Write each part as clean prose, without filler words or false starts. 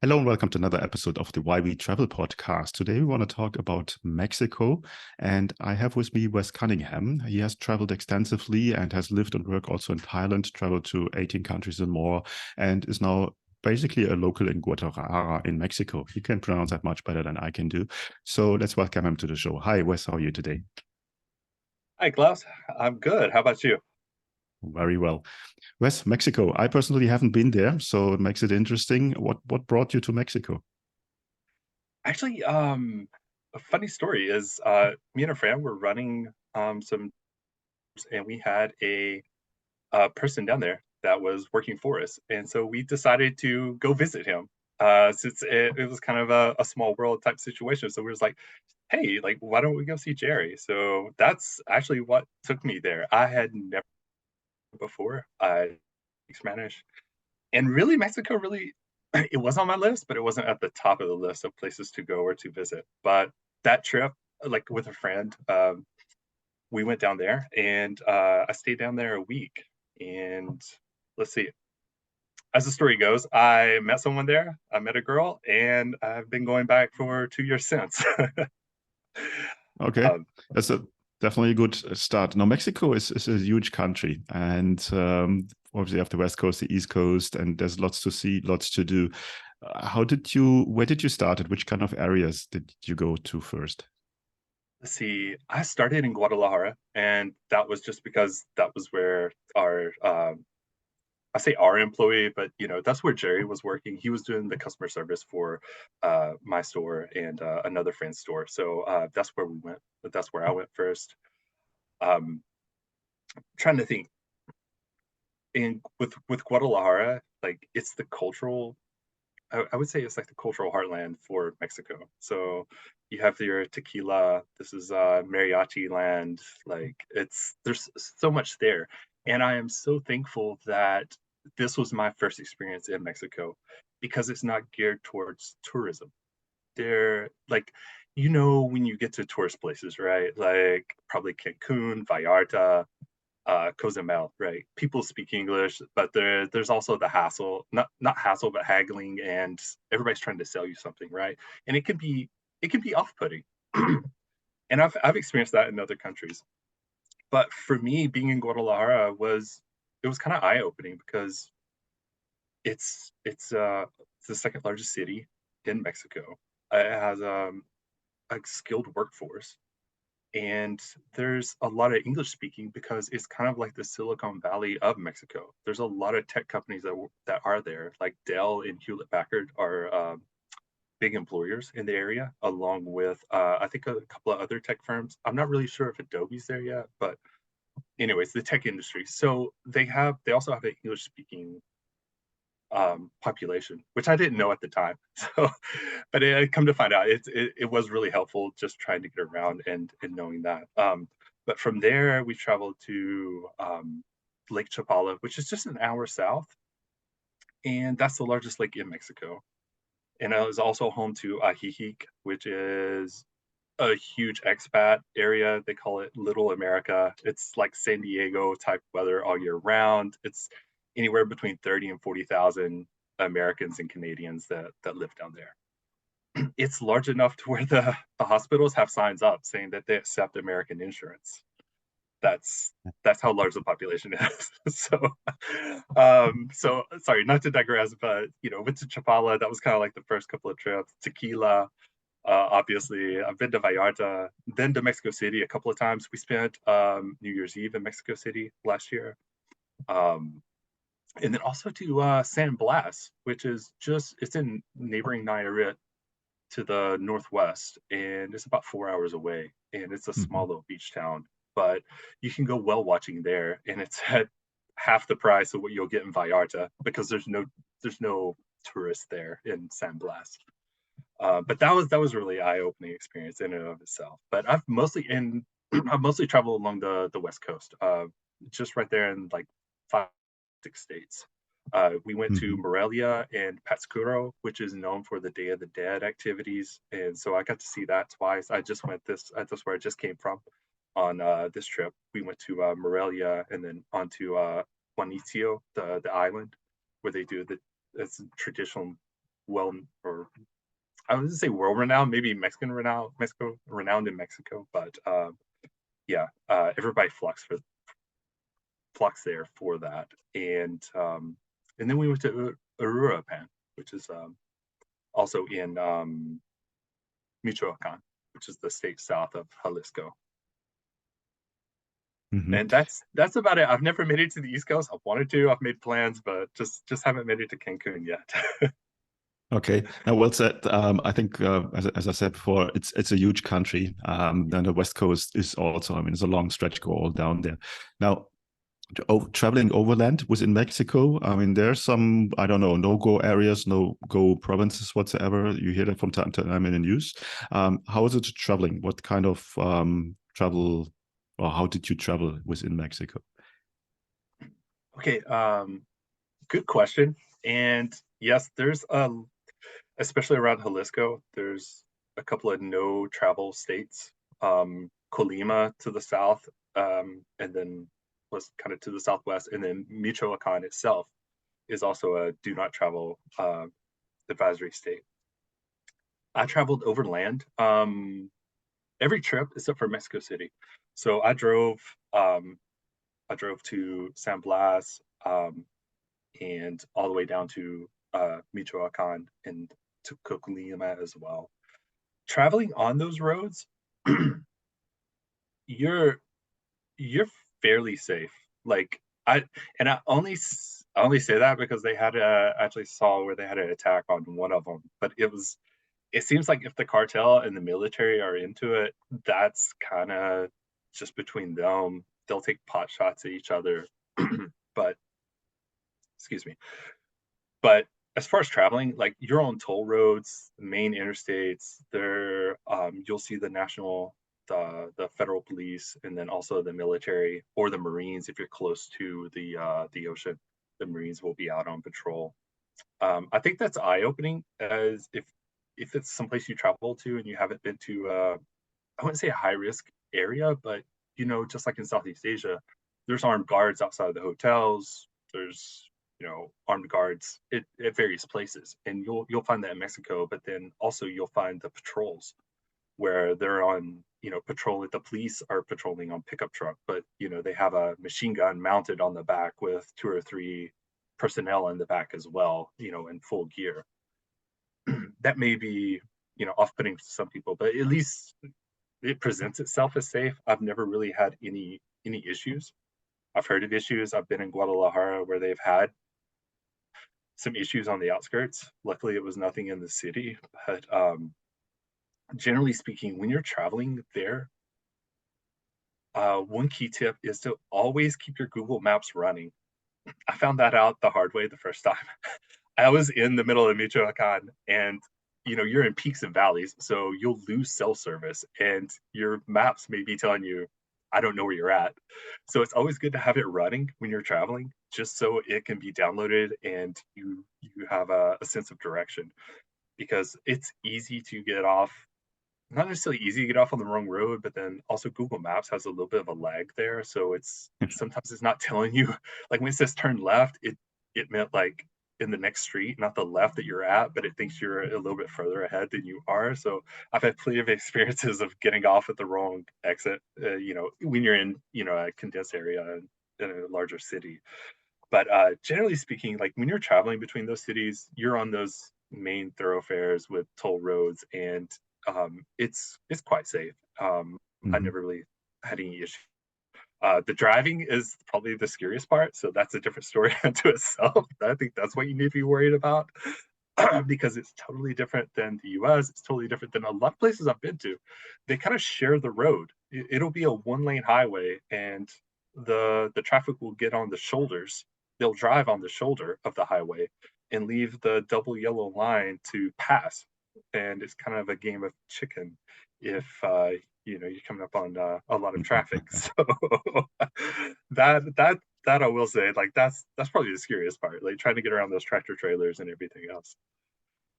Hello and welcome to another episode of the Why We Travel podcast. Today we want to talk about Mexico, and I have with me Wes Cunningham. He has traveled extensively and has lived and worked also in Thailand, traveled to 18 countries and more, and is now basically a local in Guadalajara in Mexico. He can pronounce that much better than I can do. So let's welcome him to the show. Hi, Wes, how are you today? Hi, Klaus. I'm good. How about you? Very well. Wes, Mexico. I personally haven't been there, so it makes it interesting. What brought you to Mexico? Actually, a funny story is me and a friend were running some, and we had a person down there that was working for us, and so we decided to go visit him. Since it was kind of a small world type situation, so we was like, "Hey, like, why don't we go see Jerry?" So that's actually what took me there. I had never before. I speak Spanish. And really, Mexico really it was on my list, but it wasn't at the top of the list of places to go or to visit. But that trip, like with a friend, we went down there and I stayed down there a week. And let's see, as the story goes, I met someone there. I met a girl, and I've been going back for 2 years since. Okay, um, that's definitely a good start. Now, Mexico is a huge country, and obviously, you have the West Coast, the East Coast, and there's lots to see, lots to do. Where did you start? At which kind of areas did you go to first? let's see, I started in Guadalajara, and that was just because that was where our I say our employee, but that's where Jerry was working. He was doing the customer service for my store and another friend's store. So that's where we went. But that's where I went first. Um, trying to think, and with Guadalajara, like it's the cultural. I would say it's like the cultural heartland for Mexico. So you have your tequila. This is mariachi land. Like there's so much there, and I am so thankful that this was my first experience in Mexico because it's not geared towards tourism. They're like, when you get to tourist places, right? Like probably Cancun, Vallarta, Cozumel, right? People speak English, but there's also the hassle, not hassle, but haggling, and everybody's trying to sell you something, right? And it can be off-putting. And I've experienced that in other countries. But for me, being in Guadalajara was kind of eye-opening because it's the second largest city in Mexico. It has a skilled workforce, and there's a lot of English speaking because it's kind of like the Silicon Valley of Mexico. There's a lot of tech companies that are there, like Dell and Hewlett Packard are big employers in the area, along with I think a couple of other tech firms. I'm not really sure if Adobe's there yet, but anyways, the tech industry. So they also have an English speaking population, which I didn't know at the time. So, but it come to find out, it was really helpful just trying to get around and knowing that. But from there, we traveled to Lake Chapala, which is just an hour south, and that's the largest lake in Mexico. And it was also home to Ajijic, which is a huge expat area. They call it Little America. It's like San Diego type weather all year round. It's anywhere between 30 and 40,000 Americans and Canadians that live down there. It's large enough to where the hospitals have signs up saying that they accept American insurance. That's that's how large the population is. So sorry, not to digress, but went to Chapala. That was kind of like the first couple of trips. Tequila, obviously, I've been to Vallarta, then to Mexico City a couple of times. We spent New Year's Eve in Mexico City last year. Um, and then also to San Blas, which is it's in neighboring Nayarit to the northwest, and it's about 4 hours away. And it's a Mhm. small little beach town, but you can go whale watching there, and it's at half the price of what you'll get in Vallarta because there's no tourists there in San Blas. But that was really eye-opening experience in and of itself. But I've mostly traveled along the West Coast, just right there in like 5, 6 states. We went to Mhm. Morelia and Patzcuaro, which is known for the Day of the Dead activities, and so I got to see that twice. I just went this. That's where I just came from on this trip. We went to Morelia and then on to Janitzio, the island where they do it's a traditional well, or I wouldn't say world renowned, maybe Mexico renowned in Mexico, but yeah, everybody flocks there for that, and then we went to Uruapan, which is also in Michoacan, which is the state south of Jalisco. Mm-hmm. And that's about it. I've never made it to the East Coast. I've wanted to. I've made plans, but just haven't made it to Cancun yet. Okay, now well said. I think, as I said before, it's a huge country. Then the West Coast is also, I mean, it's a long stretch go all down there. Now, traveling overland within Mexico, I mean, there's some, I don't know, no-go areas, no-go provinces whatsoever. You hear that from time to time in the news. How is it traveling? What kind of travel, or how did you travel within Mexico? Okay, good question. And yes, there's especially around Jalisco, there's a couple of no travel states. Colima to the south, and then was kind of to the southwest, and then Michoacan itself is also a do not travel advisory state. I traveled overland every trip except for Mexico City. So I drove to San Blas, and all the way down to Michoacan and to Colima as well. Traveling on those roads, you're fairly safe. Like I only say that because they had actually saw where they had an attack on one of them, but it seems like if the cartel and the military are into it, that's kind of just between them. They'll take pot shots at each other, but excuse me. But as far as traveling, like you're on toll roads, main interstates, there you'll see the federal police, and then also the military or the Marines if you're close to the ocean. The Marines will be out on patrol. I think that's eye-opening, as if it's someplace you travel to and you haven't been to I wouldn't say a high-risk area, but just like in Southeast Asia, there's armed guards outside of the hotels. There's armed guards at various places, and you'll find that in Mexico. But then also you'll find the patrols where they're on patrol. The police are patrolling on pickup truck, but they have a machine gun mounted on the back with 2 or 3 personnel in the back as well, in full gear. That may be off-putting to some people, but at least it presents itself as safe. I've never really had any issues. I've heard of issues. I've been in Guadalajara where they've had some issues on the outskirts. Luckily, it was nothing in the city. But generally speaking, when you're traveling there, one key tip is to always keep your Google Maps running. I found that out the hard way the first time. I was in the middle of Michoacan, and you're in peaks and valleys, so you'll lose cell service, and your maps may be telling you, I don't know where you're at. So it's always good to have it running when you're traveling, just so it can be downloaded and you have a sense of direction, because it's easy to get off. Not necessarily easy to get off on the wrong road, but then also Google Maps has a little bit of a lag there. So sometimes it's not telling you, like when it says turn left, it meant like in the next street, not the left that you're at, but it thinks you're a little bit further ahead than you are. So I've had plenty of experiences of getting off at the wrong exit, when you're in, a condensed area in a larger city. But generally speaking, like when you're traveling between those cities, you're on those main thoroughfares with toll roads, and it's quite safe. I never really had any issue. The driving is probably the scariest part, so that's a different story unto itself. I think that's what you need to be worried about, because it's totally different than the US. It's totally different than a lot of places I've been to. They kind of share the road. It'll be a 1-lane highway, and the traffic will get on the shoulders. They'll drive on the shoulder of the highway and leave the double yellow line to pass. And it's kind of a game of chicken if you're coming up on a lot of traffic. So that I will say, like that's probably the scariest part, like trying to get around those tractor trailers and everything else.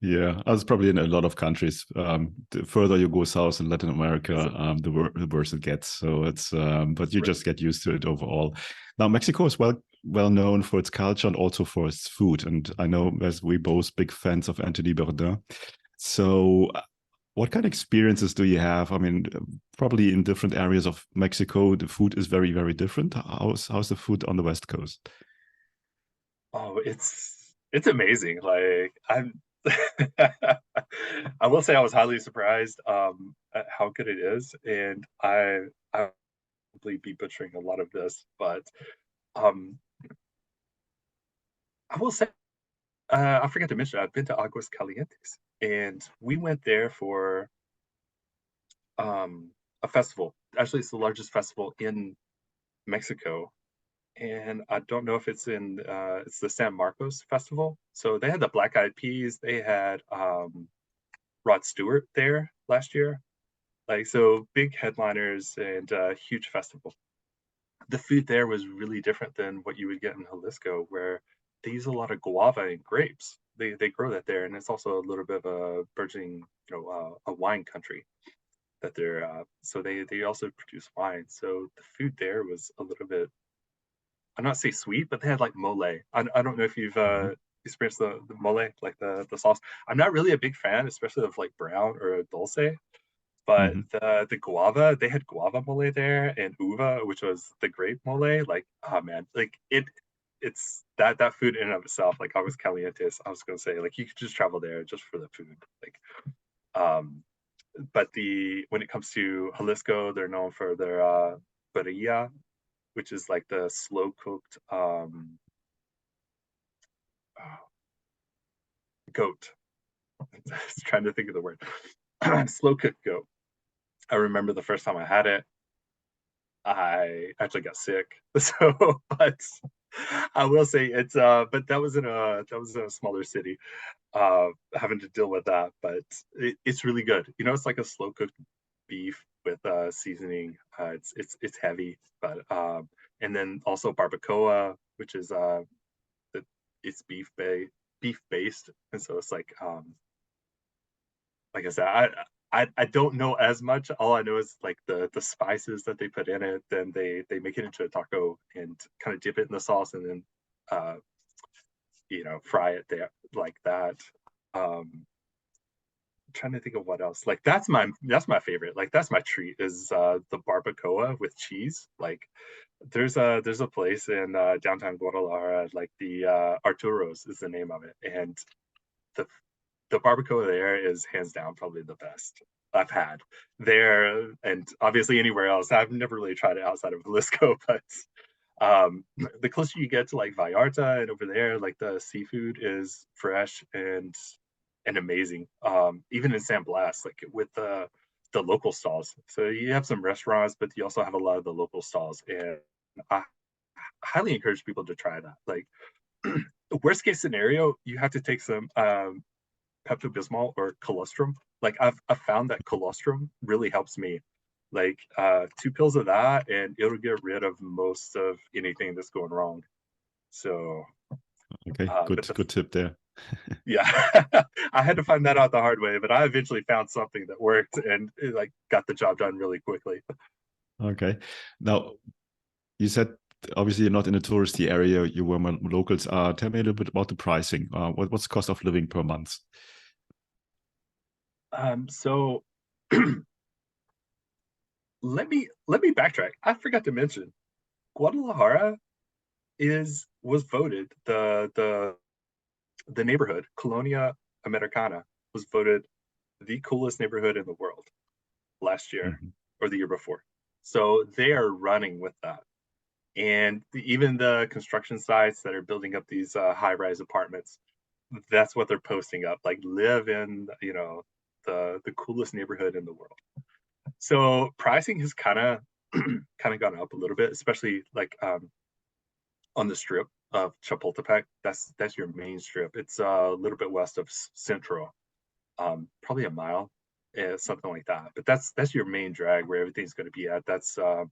Yeah, that's probably in a lot of countries. The further you go south in Latin America, the worse it gets. So it's, but you just get used to it overall. Now, Mexico is well well known for its culture and also for its food. And I know as we both big fans of Anthony Bourdain. So what kind of experiences do you have? I mean, probably in different areas of Mexico, the food is very, very different. How's the food on the West Coast? Oh, it's amazing. Like I'm I will say I was highly surprised at how good it is. And I probably be butchering a lot of this, but um I will say I forgot to mention I've been to Aguas Calientes and we went there for um a festival. Actually, it's the largest festival in Mexico. And I don't know if it's the San Marcos Festival. So they had the Black Eyed Peas, they had Rod Stewart there last year. Like so big headliners and huge festival. The food there was really different than what you would get in Jalisco, where they use a lot of guava and grapes. They grow that there, and it's also a little bit of a burgeoning, a wine country that they're so they also produce wine. So the food there was a little bit, I'm not say sweet, but they had like mole. I don't know if you've Mhm. experienced the mole, like the sauce. I'm not really a big fan, especially of like brown or dulce. But Mhm. the guava, they had guava mole there and uva, which was the grape mole. Like, oh man, like it's that food in and of itself. Like Aguas Calientes, I was gonna say, like you could just travel there just for the food. Like, um, but the when it comes to Jalisco, they're known for their barilla, which is like the slow cooked goat. I was trying to think of the word. Slow cooked goat. I remember the first time I had it, I actually got sick. So, but I will say it's but that was in a smaller city, having to deal with that. But it's really good. You know, it's like a slow cooked beef with seasoning. It's heavy, but and then also barbacoa, which is it, it's beef based, and so it's like I said, I don't know as much. All I know is like the spices that they put in it. Then they make it into a taco and kind of dip it in the sauce, and then uh, fry it there like that. Trying to think of what else. Like that's my favorite. Like that's my treat is the barbacoa with cheese. Like there's a place in downtown Guadalajara, like the Arturo's is the name of it, and the the barbacoa there is hands down probably the best I've had there, and obviously anywhere else. I've never really tried it outside of Jalisco, but the closer you get to like Vallarta and over there, like the seafood is fresh and amazing. Even in San Blas, like with the local stalls. So you have some restaurants, but you also have a lot of the local stalls, and I highly encourage people to try that. Like the worst case scenario, you have to take some Pepto Bismol or colostrum. Like I've found that colostrum really helps me. Like 2 pills of that, and it'll get rid of most of anything that's going wrong. So, Okay, but good tip there. yeah, I had to find that out the hard way, but I eventually found something that worked and it, like got the job done really quickly. Okay. Now, you said obviously you're not in a touristy area, you were among locals. Tell me a little bit about the pricing. What's the cost of living per month? So let me backtrack. I forgot to mention Guadalajara is was voted the neighborhood, Colonia Americana, was voted the coolest neighborhood in the world last year Mhm. or the year before. So they are running with that. And even the construction sites that are building up these high-rise apartments, that's what they're posting up. Like live in, the coolest neighborhood in the world. So pricing has kind of gone up a little bit, especially like on the strip of Chapultepec. That's your main strip. It's a little bit west of Central, probably a mile, something like that. But that's your main drag where everything's going to be at. That's uh,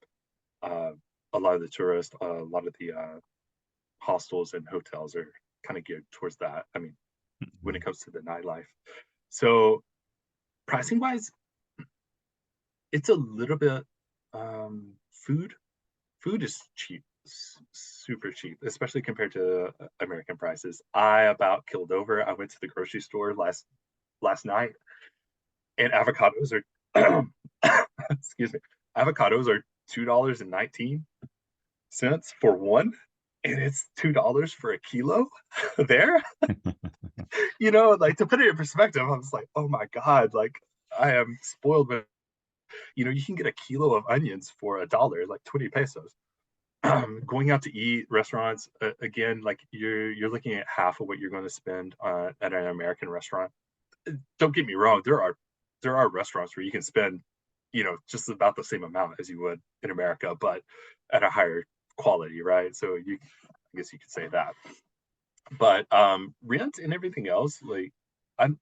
a lot of the tourists, a lot of the hostels and hotels are kind of geared towards that. I mean, when it Mhm. comes to the nightlife. So pricing wise, it's a little bit food. Food is cheap. super cheap, especially compared to American prices. I about killed over. I went to the grocery store last night, and avocados are excuse me, avocados are $2.19 for one, and it's $2 for a kilo there. Like, to put it in perspective, I was like, oh my god, like, I am spoiled with, you can get a kilo of onions for $1, like 20 pesos. Going out to eat restaurants, again, like, you're looking at half of what you're going to spend at an American restaurant. Don't get me wrong, there are restaurants where you can spend, just about the same amount as you would in America, but at a higher quality, right? So I guess you could say that. But rent and everything else, like, I'm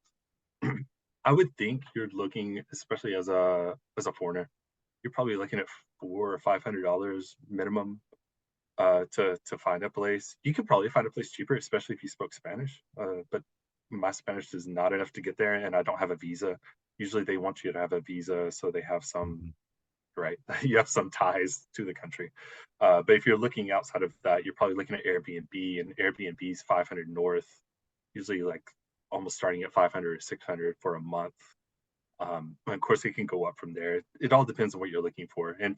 I would think you're looking, especially as a foreigner, you're probably looking at $400 or $500 minimum to find a place. You could probably find a place cheaper, especially if you spoke Spanish. But my Spanish is not enough to get there, and I don't have a visa. Usually, they want you to have a visa, so they have some, right. You have some ties to the country. But if you're looking outside of that, you're probably looking at Airbnb, and Airbnb's 500 north, usually like almost starting at 500 or 600 for a month. And of course, it can go up from there. It all depends on what you're looking for. And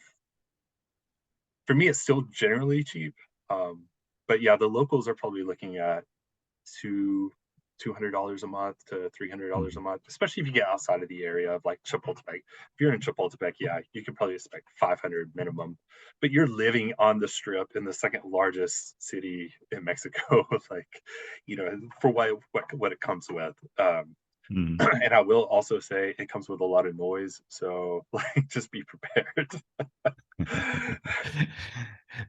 for me, it's still generally cheap. But yeah, the locals are probably looking at $200 a month to $300 a month, especially if you get outside of the area of like Chapultepec. If you're in Chapultepec, yeah, you can probably expect 500 minimum. But you're living on the strip in the second largest city in Mexico, like, for what it comes with. And I will also say it comes with a lot of noise, so like, just be prepared.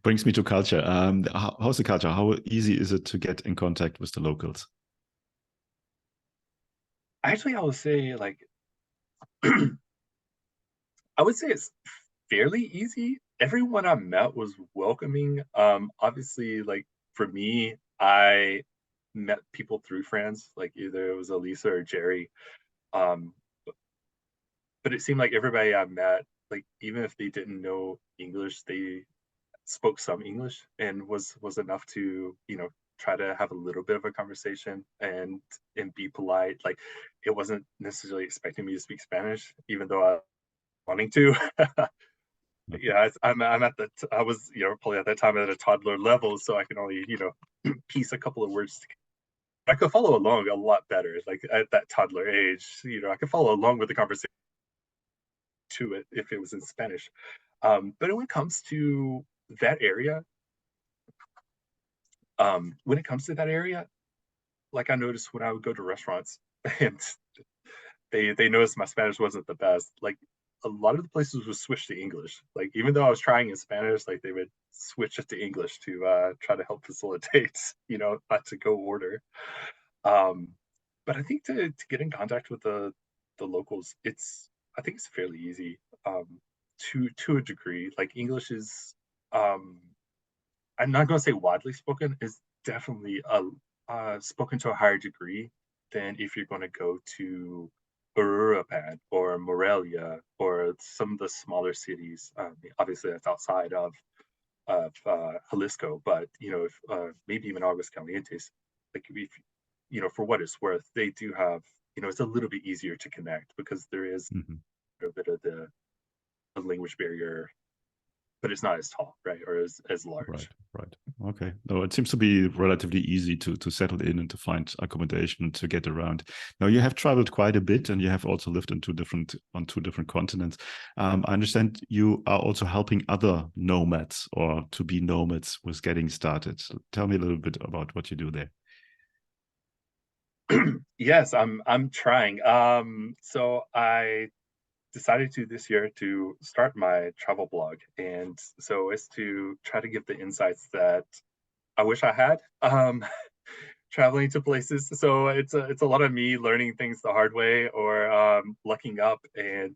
Brings me to culture. How's the culture? How easy is it to get in contact with the locals? Actually, I would say, like, I would say it's fairly easy. Everyone I met was welcoming. Obviously, like, for me, I met people through friends, like either it was Elisa or Jerry. Um, but it seemed like everybody I met, like, even if they didn't know English, they spoke some English and was enough to, try to have a little bit of a conversation and be polite. Like, it wasn't necessarily expecting me to speak Spanish, even though I was wanting to. Yeah, I was, probably at that time at a toddler level, so I can only, piece a couple of words together. I could follow along a lot better, like at that toddler age. I could follow along with the conversation to it if it was in Spanish. But when it comes to that area, like, I noticed when I would go to restaurants and they noticed my Spanish wasn't the best. Like, a lot of the places would switch to English. Like, even though I was trying in Spanish, like, they would switch it to English to try to help facilitate, not to go order. Um, but I think to get in contact with the locals, I think it's fairly easy, to a degree. Like, English is, I'm not going to say widely spoken, is definitely spoken to a higher degree than if you're going to go to Uruapan or Morelia or some of the smaller cities. Obviously, that's outside of Jalisco, but if maybe even Aguascalientes, like, if for what it's worth, they do have, it's a little bit easier to connect because there is a bit of the language barrier, but it's not as tall, right, or as large. Right. Okay. No, it seems to be relatively easy to settle in and to find accommodation to get around. Now, you have traveled quite a bit, and you have also lived on two different continents. I understand you are also helping other nomads or to be nomads with getting started. So tell me a little bit about what you do there. Yes, I'm trying. So I decided to this year to start my travel blog, and so it's to try to give the insights that I wish I had, traveling to places. So it's a lot of me learning things the hard way, or lucking up and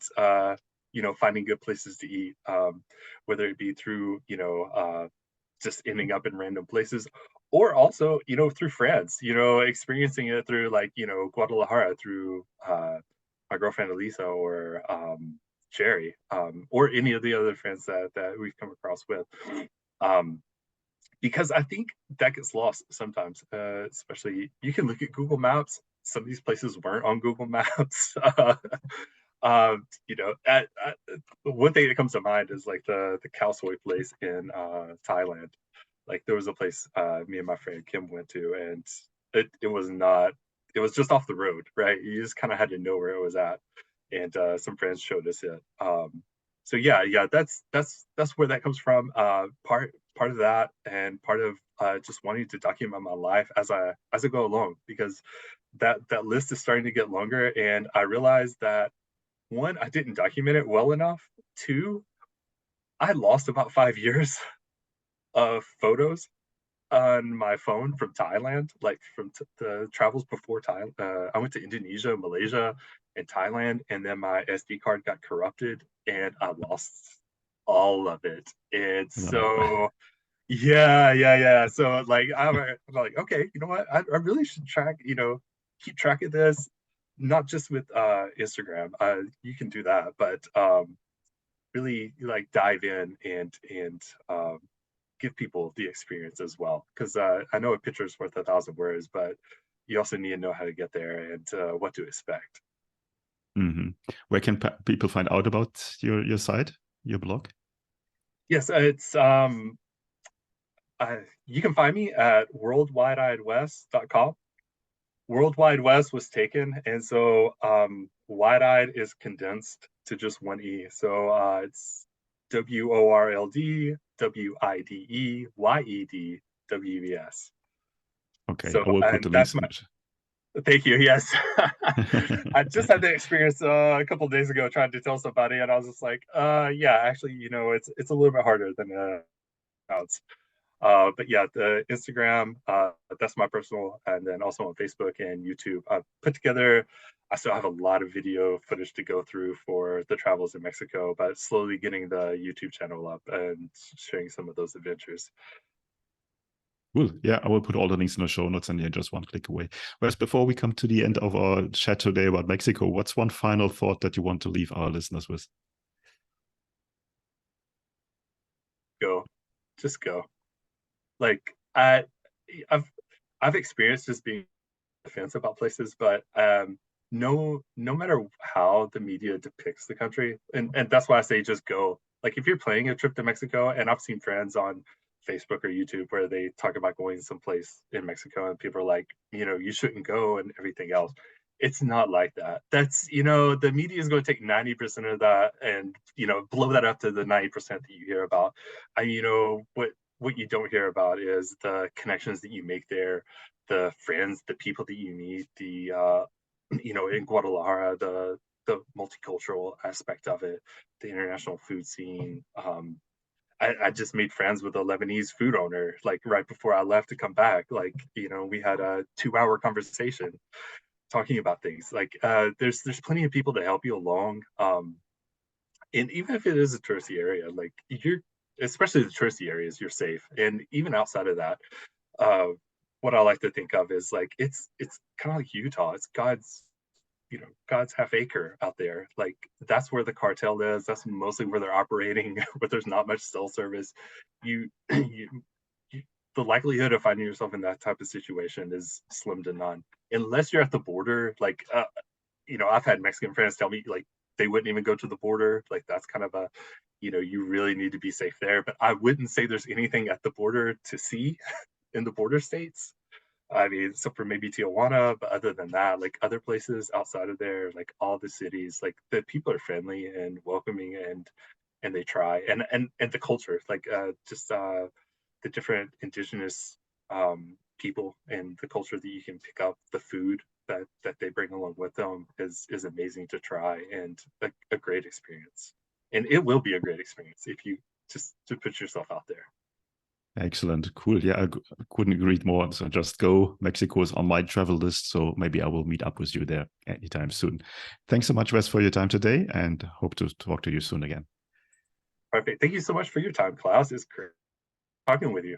finding good places to eat, whether it be through just ending up in random places, or also through friends, experiencing it through, like, Guadalajara, through my girlfriend Elisa, or Jerry, or any of the other friends that we've come across with. because I think that gets lost sometimes. Especially, you can look at Google Maps. Some of these places weren't on Google Maps. One thing that comes to mind is like the khao soi place in Thailand. Like there was a place me and my friend Kim went to, and it was not. It was just off the road, right? You just kind of had to know where it was at, and some friends showed us it. So yeah, that's where that comes from. Part of that, and part of just wanting to document my life as I go along, because that list is starting to get longer, and I realized that one, I didn't document it well enough. Two, I lost about 5 years of photos on my phone from Thailand, like from the travels before Thailand. I went to Indonesia, Malaysia, and Thailand, and then my SD card got corrupted, and I lost all of it. And so, yeah. So like, I'm like, okay, you know what? I really should keep track of this, not just with Instagram. You can do that, but really like dive in and give people the experience as well. Because I know a picture is worth 1,000 words, but you also need to know how to get there and what to expect. Mm-hmm. Where can people find out about your site, your blog? Yes, it's you can find me at worldwideeyedwest.com. Worldwide West was taken, and so wide-eyed is condensed to just one E. So it's WORLDWIDEYEDWES. Okay, So, I will put and the that's links in it. thank you. Yes. I just had the experience a couple of days ago trying to tell somebody, and I was just like, yeah, actually, it's a little bit harder than it sounds. But yeah, the Instagram, that's my personal, and then also on Facebook and YouTube. I've put together, I still have a lot of video footage to go through for the travels in Mexico, but slowly getting the YouTube channel up and sharing some of those adventures. Cool. Yeah, I will put all the links in the show notes and you're just one click away. Whereas before we come to the end of our chat today about Mexico, what's one final thought that you want to leave our listeners with? Go. Just go. Like I've experienced just being defense about places, but no matter how the media depicts the country, and that's why I say just go. Like if you're planning a trip to Mexico, and I've seen friends on Facebook or YouTube where they talk about going someplace in Mexico, and people are like, you shouldn't go and everything else. It's not like that. That's, the media is going to take 90% of that and, blow that up to the 90% that you hear about. And, what you don't hear about is the connections that you make there, the friends, the people that you meet, the in Guadalajara, the multicultural aspect of it, the international food scene. I just made friends with a Lebanese food owner, like right before I left to come back. Like, we had a 2-hour conversation talking about things. Like, there's plenty of people to help you along. And even if it is a touristy area, like especially the touristy areas, you're safe. And even outside of that, what I like to think of is like it's kind of like Utah. It's God's half acre out there. Like that's where the cartel is. That's mostly where they're operating, but there's not much cell service. You, you, the likelihood of finding yourself in that type of situation is slim to none, unless you're at the border. Like, I've had Mexican friends tell me like they wouldn't even go to the border. Like that's kind of a, you really need to be safe there. But I wouldn't say there's anything at the border to see in the border states. I mean, except for maybe Tijuana, but other than that, like other places outside of there, like all the cities, like the people are friendly and welcoming and they try and the culture, like just the different indigenous people and the culture that you can pick up, the food that they bring along with them is amazing to try and a great experience. And it will be a great experience if you just to put yourself out there. Excellent. Cool. Yeah, I couldn't agree more. So just go. Mexico is on my travel list. So maybe I will meet up with you there anytime soon. Thanks so much, Wes, for your time today and hope to talk to you soon again. Perfect. Thank you so much for your time, Klaus. It's great talking with you.